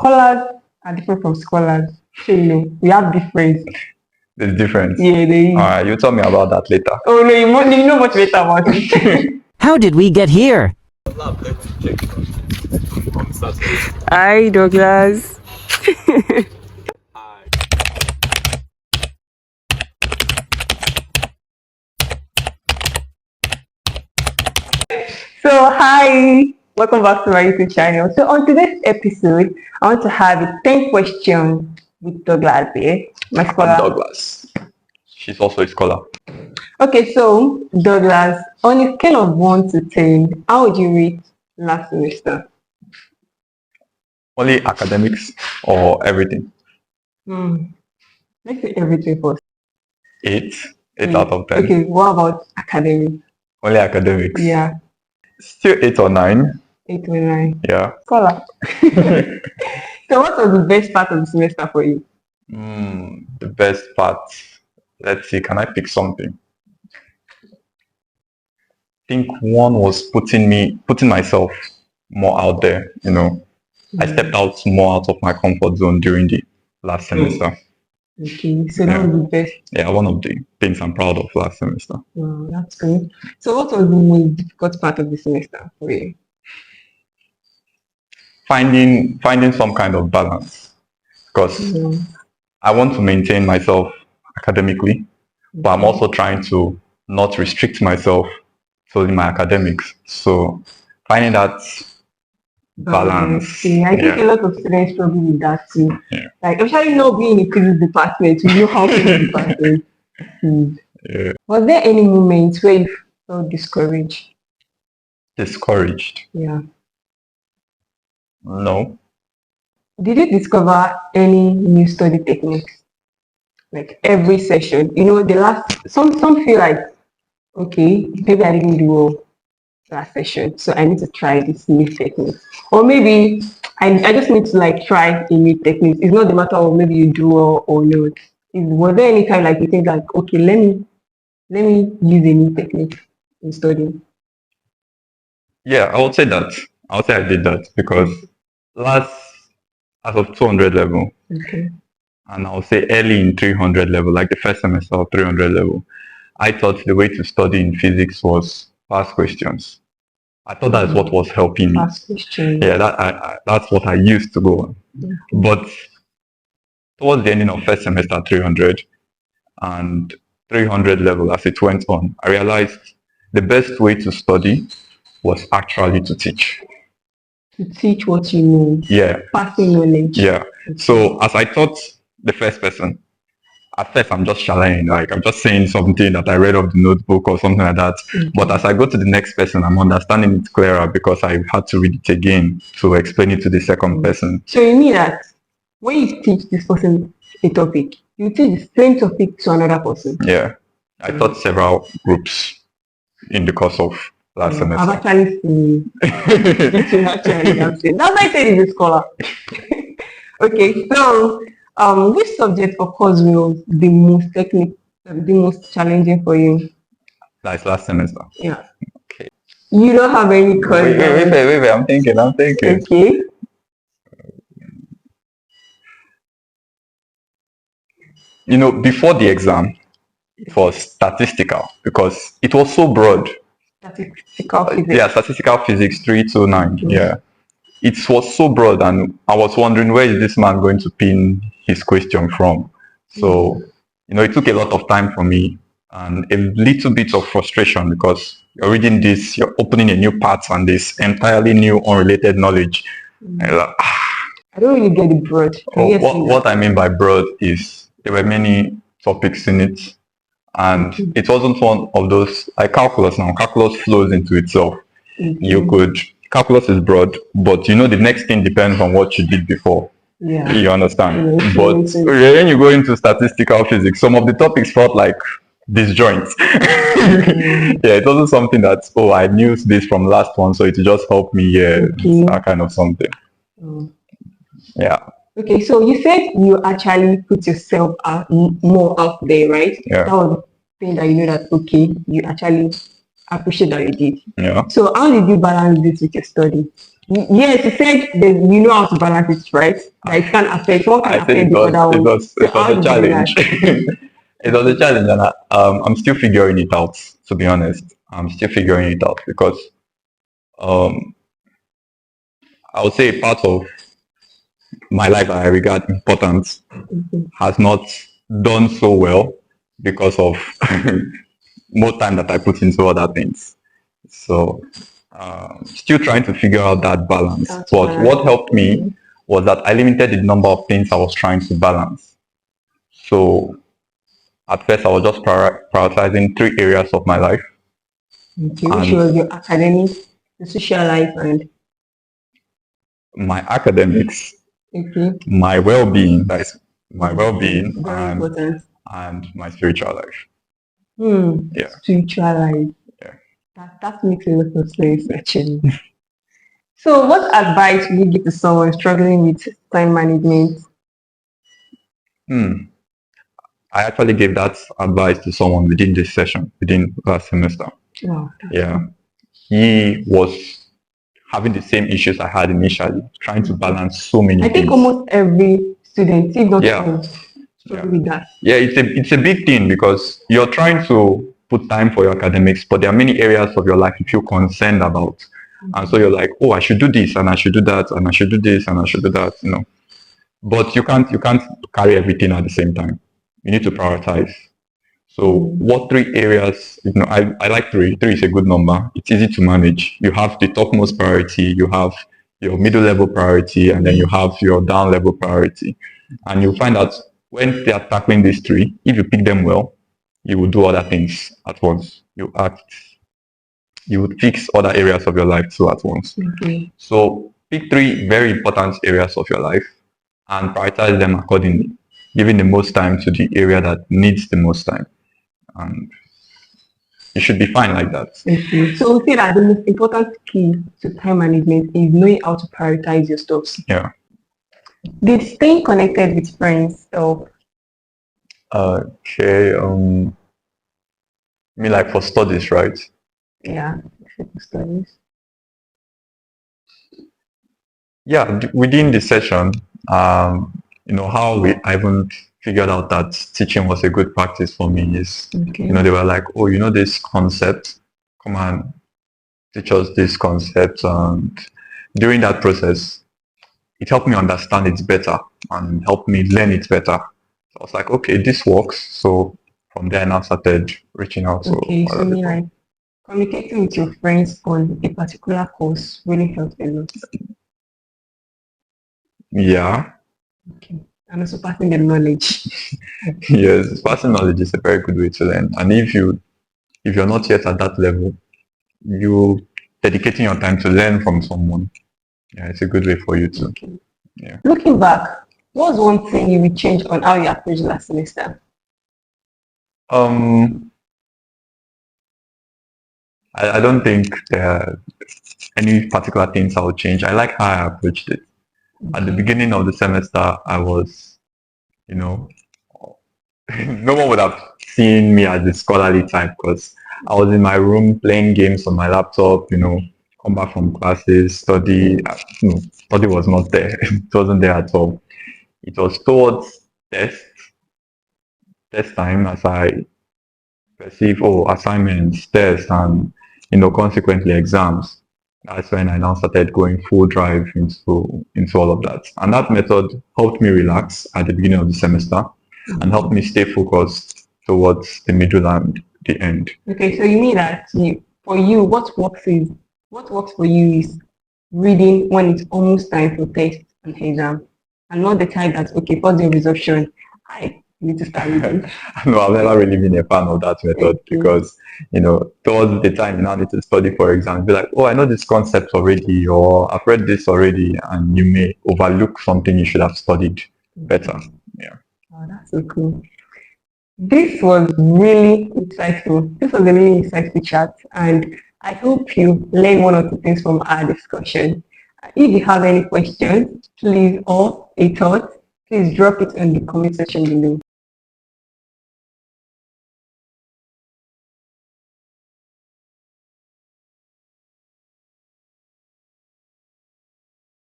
scholars are different from scholars. So, we have difference. There's difference. Yeah, they. Alright, you tell me about that later. Oh no, you know much later about it. How did we get here? Hi, Douglas. So, hi, welcome back to my YouTube channel. So, on today's episode, I want to have a 10 question with Douglas here, my scholar. Douglas. She's also a scholar. Okay, so Douglas, on a scale of 1 to 10, how would you rate last semester? Only academics or everything? Let's say everything first. 8. 8 out of 10. Okay, what about academics? Only academics? Yeah, Still 8 or 9. 8 or 9. Yeah. Scholar. So, what was the best part of the semester for you? The best part. Let's see, can I pick something? I think one was putting myself more out there, I stepped out more out of my comfort zone during the last semester. Okay, so that was the best. Yeah, one of the things I'm proud of last semester. Wow, that's good. So what was the most difficult part of the semester for you? Finding some kind of balance, because I want to maintain myself academically, but I'm also trying to not restrict myself to my academics. So finding that balance. Yeah, I think a lot of students struggle with that too. Yeah. Like, especially not being in physics department, we know how physics department is. Yeah. Was there any moments where you felt discouraged? Discouraged? Yeah. No. Did you discover any new study techniques? Like every session, some feel like, okay, maybe I didn't do well last session, so I need to try this new technique. Or maybe I just need to try a new technique. It's not the matter of maybe you do well or not. Was there any time you think okay, let me use a new technique in studying? Yeah, I would say that. I would say I did that because as of 200 level, okay, and I would say early in 300 level, like the first semester of 300 level, I thought the way to study in physics was past questions. I thought that's what was helping me. Past questions. Yeah, that's what I used to go on. Okay. But towards the ending of first semester 300 and 300 level as it went on, I realized the best way to study was actually to teach. To teach what you know. Yeah. Passing knowledge. Yeah. So as I taught the first person, at first I'm just shalaing, I'm just saying something that I read off the notebook or something like that. Okay. But as I go to the next person, I'm understanding it clearer because I had to read it again to explain it to the second person. So you mean that when you teach this person a topic, you teach the same topic to another person? Yeah. I taught several groups in the course of last semester. I've actually seen I've seen. That's why I said he's a scholar. Okay, so which subject or course was the most challenging for you? That's last semester. Yeah. Okay. You don't have any course. Wait. I'm thinking. Okay. Before the exam, it was statistical because it was so broad. Statistical physics. Yeah, statistical physics 329. Yeah. It was so broad, and I was wondering where is this man going to pin his question from. So, it took a lot of time for me and a little bit of frustration because you're reading this, you're opening a new part and this entirely new unrelated knowledge. I don't really get the broad. What I mean by broad is there were many topics in it, and it wasn't one of those like calculus. Now calculus flows into itself. Calculus is broad, but the next thing depends on what you did before. Yeah. You understand? But when you go into statistical physics, some of the topics felt like disjoints. Yeah, it wasn't something that, I knew this from last one, so it just helped me, that kind of something. Yeah. Okay, so you said you actually put yourself more out there, right? Yeah. That was the thing that that, you actually appreciate that you did. Yeah. So how did you balance this with your study? Yes, you said that you know how to balance it, right? That it can affect one can I said affect the other one. So it was how a did you do challenge. that? It was a challenge, and I'm still figuring it out. To be honest, I'm still figuring it out because um, I would say part of my life that I regard important Mhm. has not done so well because of more time that I put into other things. So, still trying to figure out that balance. That's But balance. what helped me Okay. was that I limited the number of things I was trying to balance. So, at first, I was just prioritizing three areas of my life, Okay. Which and was your academic, the social life, and my academics, okay. my well-being, that is my Okay. well-being, Very important. and my spiritual life. Yeah, Spiritual life. yeah. That makes a lot of sense actually. So what advice would you give to someone struggling with time management? Hmm. I actually gave that advice to someone within this session, within last semester. Wow, that's Yeah, cool. he was having the same issues I had initially, trying to Okay. balance so many I think things. almost every student, if not Yeah, all, yeah, struggle with that. yeah. It's a big thing because you're trying to put time for your academics, but there are many areas of your life you feel concerned about, and so you're like, oh, I should do this, and I should do that, and I should do this, and I should do that. But you can't carry everything at the same time. You need to prioritize. So Mm. what three areas, I like three. Three is a good number. It's easy to manage. You have the topmost priority, you have your middle level priority, and then you have your down level priority. And you'll find that when they are tackling these three, if you pick them well, you will do other things at once. You would fix other areas of your life too at once. Okay. So pick three very important areas of your life and prioritize them accordingly, giving the most time to the area that needs the most time. And you should be fine like that. Okay. So we say that the most important key to time management is knowing how to prioritize your stuff. Yeah. Did staying connected with friends help? Okay. I mean, like for studies, right? Yeah, studies. Yeah. Within the session, how I even figured out that teaching was a good practice for me is, Okay. they were like, oh, this concept, come and teach us this concept, and during that process, it helped me understand it better and helped me learn it better. So I was like, okay, this works. So from there, I now started reaching out to Okay. So other me people. like communicating with your friends on a particular course really helps a lot. Yeah, Okay. And also passing the knowledge. yes, passing knowledge is a very good way to learn. And if you're not yet at that level, you dedicating your time to learn from someone, yeah, it's a good way for you to. Okay. Yeah. Looking back, what's one thing you would change on how you approached last semester? Um, I don't think there are any particular things I would change. I like how I approached it. At the Okay. beginning of the semester, I was, you know, no one would have seen me as a scholarly type because I was in my room playing games on my laptop, come back from classes, study. No, study was not there. It wasn't there at all. It was towards test, test time as I perceive, assignments, tests, and, consequently exams. That's when I now started going full drive into all of that. And that method helped me relax at the beginning of the semester and helped me stay focused towards the middle and the end. Okay, so you mean that for you, what works for you is reading when it's almost time for test and exam, and not the time that okay, first day of resumption, I need to start reading. No, I've never really been a fan of that method Okay, because, towards the time you now need to study for exams, be like, oh, I know this concept already, or I've read this already, and you may overlook something you should have studied better. Yeah. oh, that's so cool. This was really insightful. This was a really insightful chat, and I hope you learned one or two things from our discussion. If you have any questions, please, or a thought, please drop it in the comment section below.